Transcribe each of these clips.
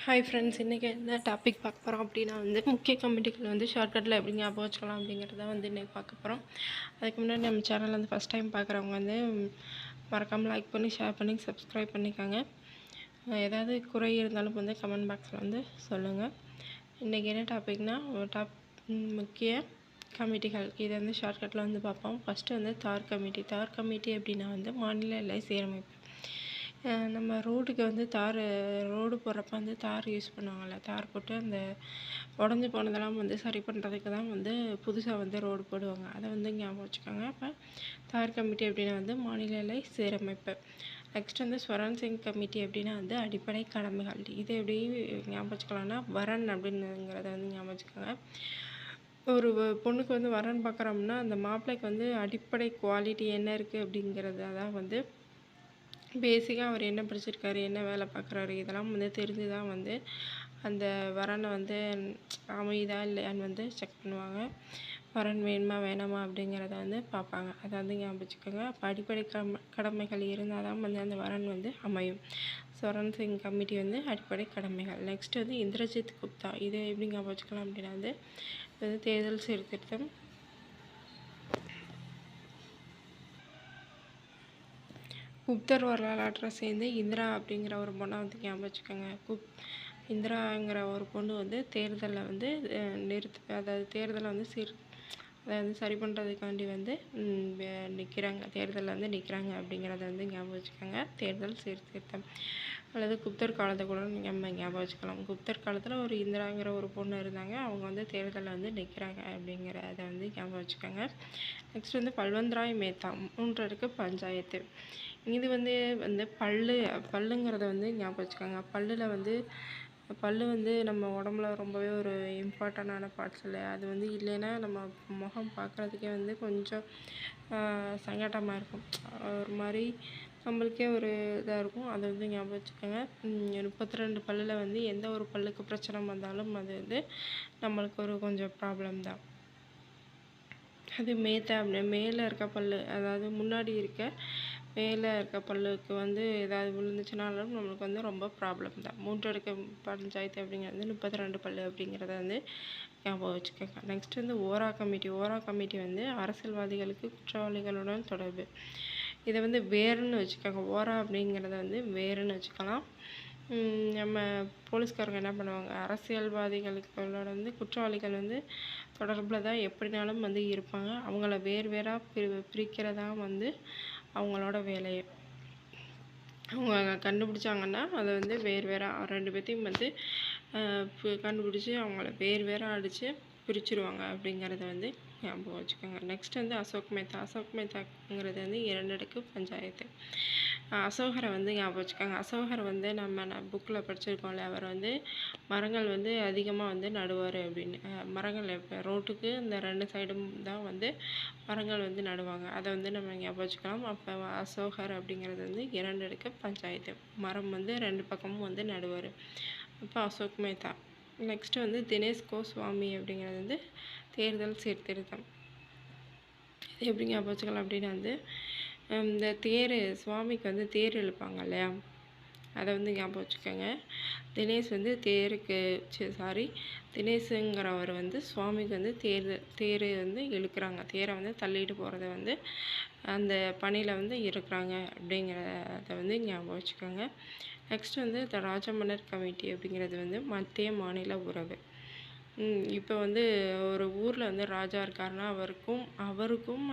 Hi friends, இன்றைக்கி என்ன topic பார்க்க போகிறோம் அப்படின்னா முக்கிய கமிட்டிகள் ஷார்ட்கட்டில் எப்படி ஞாபகம் வச்சுக்கலாம் அப்படிங்கிறத இன்றைக்கி பார்க்க போகிறோம். அதுக்கு முன்னாடி நம்ம சேனல் ஃபஸ்ட் டைம் பார்க்குறவங்க மறக்காமல் லைக் பண்ணி, ஷேர் பண்ணி, சப்ஸ்கிரைப் பண்ணிக்கோங்க. ஏதாவது குறை இருந்தாலும் கமெண்ட் பாக்ஸில் சொல்லுங்கள். இன்றைக்கி என்ன டாபிக்னால் முக்கிய கமிட்டிகள் இதை ஷார்ட்கட்டில் பார்ப்போம். ஃபஸ்ட்டு தார் கமிட்டி. தார் கமிட்டி அப்படின்னா மாநில எல்லை சீரமைப்பு. நம்ம ரோடுக்கு ரோடு போடுறப்ப தார் யூஸ் பண்ணுவாங்கள்ல. தார் போட்டு அந்த உடஞ்சி போனதெல்லாம் சரி பண்ணுறதுக்கு தான் புதுசாக ரோடு போடுவாங்க. அதை ஞாபகம் வச்சுக்கோங்க. அப்போ தார் கமிட்டி அப்படின்னா மாநில எல்லை சீரமைப்பு. நெக்ஸ்ட் ஸ்வரன் சிங் கமிட்டி அப்படின்னா அடிப்படை கடமைகள். இதை எப்படி ஞாபகம் வச்சுக்கலாம்னா வரன் அப்படின்னுங்கிறத ஞாபகம் வச்சுக்கோங்க. ஒரு பொண்ணுக்கு வரன் பார்க்குறோம்னா அந்த மாப்பிள்ளைக்கு அடிப்படை குவாலிட்டி என்ன இருக்குது அப்படிங்கிறது தான் பேசிக்காக அவர் என்ன படிச்சிருக்காரு, என்ன வேலை பார்க்குறாரு, இதெல்லாம் தெரிஞ்சு தான் அந்த வரனை அமையுதா இல்லையான்னு செக் பண்ணுவாங்க. வரன் வேணுமா வேணாமா அப்படிங்கிறத பார்ப்பாங்க. அதை ஞாபகம் வச்சுக்கோங்க. அப்போ அடிப்படை கடமைகள் இருந்தால் தான் அந்த வரன் அமையும். ஸ்வரன் சிங் கமிட்டி அடிப்படை கடமைகள். நெக்ஸ்ட் இந்திரஜித் குப்தா. இதை எப்படி ஞாபகம் வச்சுக்கலாம் அப்படின்னா தேர்தல் சீர்திருத்தம். குப்தர் வரலாற்றை சேர்ந்து இந்திரா அப்படிங்கிற ஒரு பொண்ணை ஞாபகம் வச்சுக்கோங்க. இந்திராங்கிற ஒரு பொண்ணு தேர்தலில் தேர்தலை சரி பண்ணுறதுக்காண்டி நிற்கிறாங்க. தேர்தலில் நிற்கிறாங்க அப்படிங்கிறத ஞாபகம் வச்சுக்கோங்க. தேர்தல் சீர்திருத்தம் அல்லது குப்தர் காலத்தை கூட நம்ம ஞாபகம் வச்சுக்கலாம். குப்தர் காலத்தில் ஒரு இந்திராங்கிற ஒரு பொண்ணு இருந்தாங்க. அவங்க தேர்தலில் நிற்கிறாங்க அப்படிங்கிறத ஞாபகம் வச்சுக்கோங்க. நெக்ஸ்ட் பல்வந்த்ராய் மேத்தா. 3 இருக்குது பஞ்சாயத்து. இது பல்லுங்கிறத ஞாபகம் வச்சுக்கோங்க. பல்லு நம்ம உடம்புல ரொம்பவே ஒரு இம்பார்ட்டண்டான பார்ட்ஸ் இல்லையா. அது இல்லைன்னா நம்ம முகம் பார்க்குறதுக்கே கொஞ்சம் சங்கட்டமாக இருக்கும். ஒரு மாதிரி நம்மளுக்கே ஒரு இதாக இருக்கும். அதை ஞாபகம் வச்சுக்கோங்க. 32 பல்லில் எந்த ஒரு பல்லுக்கு பிரச்சனை வந்தாலும் அது நம்மளுக்கு ஒரு கொஞ்சம் ப்ராப்ளம் தான். அது மேலே இருக்க பல்லு, அதாவது முன்னாடி மேலே இருக்க பல்லுக்கு ஏதாவது விழுந்துச்சுனாலும் நம்மளுக்கு ரொம்ப ப்ராப்ளம் தான். 3 அடுக்கு பஞ்சாயத்து அப்படிங்கிறது 32 பல்லு அப்படிங்கிறத ஞாபகம் வச்சுக்கோங்க. நெக்ஸ்ட் ஓரா கமிட்டி. ஓரா கமிட்டி அரசியல்வாதிகளுக்கு குற்றவாளிகளுடன் தொடர்பு. இதை வேறுன்னு வச்சுக்கோங்க. ஓரா அப்படிங்கிறத வேறுன்னு வச்சுக்கலாம். நம்ம போலீஸ்காரங்க என்ன பண்ணுவாங்க, அரசியல்வாதிகளுக்களோட குற்றவாளிகள் தொடர்பில் தான் எப்படினாலும் இருப்பாங்க. அவங்கள வேறாக பிரிக்கிறதா அவங்களோட வேலையை. அவங்க கண்டுபிடிச்சாங்கன்னா அதை வேறாக 2 பேர்த்தையும் கண்டுபிடிச்சி அவங்கள வேறாக அடித்து பிரிச்சுருவாங்க அப்படிங்கிறத ஞாபகம் வச்சுக்கோங்க. நெக்ஸ்ட் அசோக் மேத்தா. அசோக் மேத்தாங்கிறது 2 அடுக்கு பஞ்சாயத்து. அசோகரை ஞாபகம் வச்சுக்கோங்க. அசோகர் நம்ம புக்கில் படிச்சிருக்கோம்ல. அவர் மரங்கள் அதிகமாக நடுவார் அப்படின்னு. மரங்கள் ரோட்டுக்கு இந்த 2 சைடும் தான் மரங்கள் நடுவாங்க. அதை நம்ம ஞாபகம் வச்சுக்கலாம். அப்போ அசோகர் அப்படிங்கிறது 2 அடுக்கு பஞ்சாயத்து. மரம் 2 பக்கமும் நடுவார். அப்போ அசோக் மேத்தா. நெக்ஸ்ட் தினேஷ் கோஸ்வாமி அப்படிங்கிறது தேர்தல் சீர்திருத்தம். இது எப்படி ஞாபகம் வச்சுக்கலாம் அப்படின்னா இந்த சுவாமிக்கு தேர் இழுப்பாங்க இல்லையா, அதை ஞாபகம் வச்சுக்கோங்க. தினேஷ் தினேஷுங்கிறவர் சுவாமிக்கு தேர் இழுக்கிறாங்க. தேரை தள்ளிட்டு போகிறத அந்த பணியில் இருக்கிறாங்க அப்படிங்கிறத ஞாபகம் வச்சுக்கோங்க. நெக்ஸ்ட் இந்த ராஜமன்னர் கமிட்டி அப்படிங்கிறது மத்திய மாநில உறவு. இப்போ ஒரு ஊரில் ராஜா இருக்காருன்னா அவருக்கும்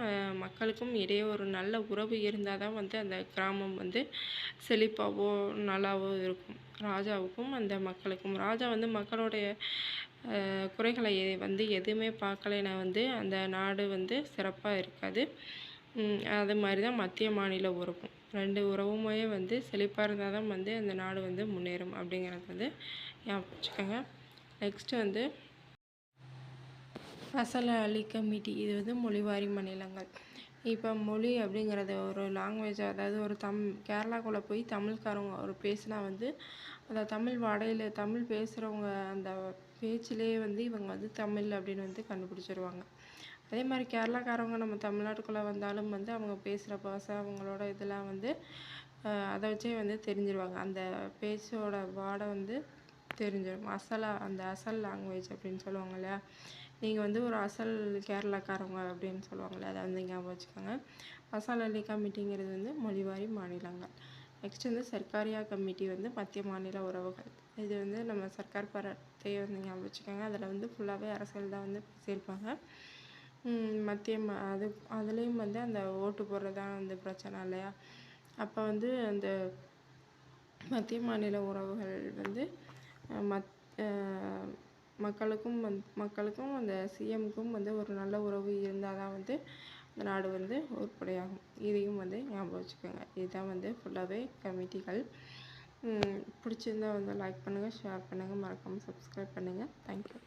மக்களுக்கும் இடையே ஒரு நல்ல உறவு இருந்தால் தான் அந்த கிராமம் செழிப்பாகவோ நல்லாவோ இருக்கும். ராஜாவுக்கும் அந்த மக்களுக்கும். ராஜா மக்களுடைய குறைகளை எதுவுமே பார்க்கலைன்னா அந்த நாடு சிறப்பாக இருக்காது. அது மாதிரி தான் மத்திய மாநில உறவும். 2 உறவுமே செழிப்பாக இருந்தால் தான் அந்த நாடு முன்னேறும் அப்படிங்கிறது ஞாபகம் வச்சுக்கோங்க. நெக்ஸ்ட் ஃபசல் அலி கமிட்டி. இது மொழிவாரி மாநிலங்கள். இப்போ மொழி அப்படிங்கிறது ஒரு லாங்குவேஜ், அதாவது ஒரு கேரளாக்குள்ளே போய் தமிழ்காரவங்க ஒரு பேசினா அந்த தமிழ் வாடையில் தமிழ் பேசுகிறவங்க அந்த பேச்சிலே இவங்க தமிழ் அப்படின்னு கண்டுபிடிச்சிருவாங்க. அதே மாதிரி கேரளாக்காரவங்க நம்ம தமிழ்நாட்டுக்குள்ளே வந்தாலும் அவங்க பேசுகிற பாஷை, அவங்களோட இதெல்லாம் அதை வச்சே தெரிஞ்சிருவாங்க. அந்த பேச்சோட வாடை தெரிஞ்சிடும். அந்த அசல் லாங்குவேஜ் அப்படின்னு சொல்லுவாங்க இல்லையா, நீங்கள் வந்து ஒரு அசல் கேரளாக்காரவங்க அப்படின்னு சொல்லுவாங்களே, அதை வந்து ஞாபகம் வச்சுக்கோங்க. அசால் அலி கமிட்டிங்கிறது வந்து மொழிவாரி மாநிலங்கள். நெக்ஸ்ட் வந்து சர்க்காரியா கமிட்டி வந்து மத்திய மாநில உறவுகள். இது வந்து நம்ம சர்க்கார் பரத்தையை வந்து ஞாபகம் வச்சுக்கோங்க. அதில் வந்து ஃபுல்லாகவே அரசியல் தான் வந்து பேசியிருப்பாங்க. அதுலேயும் வந்து அந்த ஓட்டு போடுறது தான் வந்து பிரச்சனை இல்லையா. அப்போ வந்து அந்த மத்திய மாநில உறவுகள் வந்து மக்களுக்கும் அந்த சிஎம்க்கும் வந்து ஒரு நல்ல உறவு இருந்தால் தான் வந்து இந்த நாடு வந்து உருப்படியாகும். இதையும் வந்து ஞாபகம் வச்சுக்கோங்க. இதுதான் வந்து ஃபுல்லாகவே கமிட்டிகள். பிடிச்சிருந்தா வந்து லைக் பண்ணுங்கள், ஷேர் பண்ணுங்கள், மறக்காமல் சப்ஸ்கிரைப் பண்ணுங்கள். தேங்க்யூ.